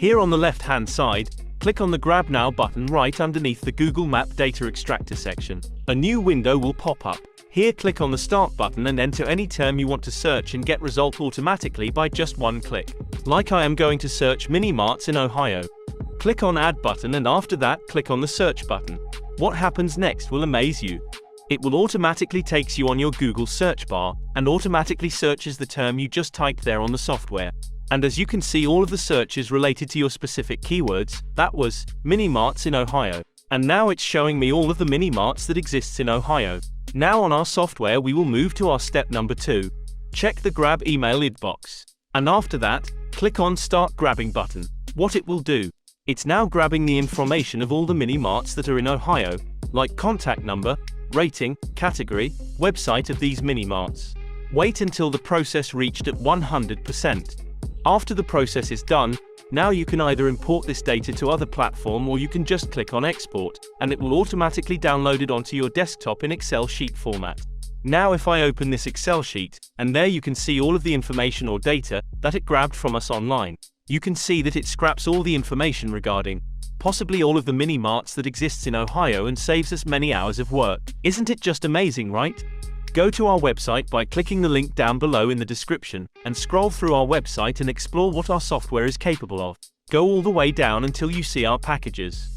Here on the left-hand side, click on the Grab Now button right underneath the Google Map Data Extractor section. A new window will pop up. Here click on the Start button and enter any term you want to search and get result automatically by just one click. Like I am going to search mini-marts in Ohio. Click on Add button and after that click on the Search button. What happens next will amaze you. It will automatically takes you on your Google search bar and automatically searches the term you just typed there on the software. And as you can see, all of the searches related to your specific keywords. That was mini-marts in Ohio. And now it's showing me all of the mini-marts that exists in Ohio. Now on our software we will move to our step number 2. Check the Grab email inbox. And after that, click on Start Grabbing button. What it will do, it's now grabbing the information of all the mini-marts that are in Ohio, like contact number, rating, category, website of these mini-marts. Wait until the process reached at 100%. After the process is done, now you can either import this data to other platform or you can just click on Export, and it will automatically download it onto your desktop in Excel sheet format. Now if I open this Excel sheet, and there you can see all of the information or data that it grabbed from us online. You can see that it scraps all the information regarding possibly all of the mini-marts that exists in Ohio and saves us many hours of work. Isn't it just amazing, right? Go to our website by clicking the link down below in the description and scroll through our website and explore what our software is capable of. Go all the way down until you see our packages.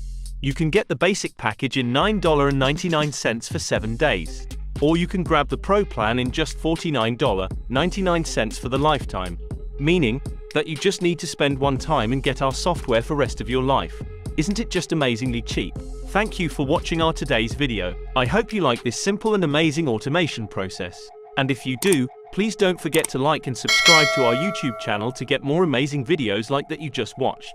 You can get the basic package in $9.99 for 7 days. Or you can grab the Pro plan in just $49.99 for the lifetime. Meaning that you just need to spend one time and get our software for rest of your life. Isn't it just amazingly cheap? Thank you for watching our today's video. I hope you like this simple and amazing automation process. And if you do, please don't forget to like and subscribe to our YouTube channel to get more amazing videos like that you just watched.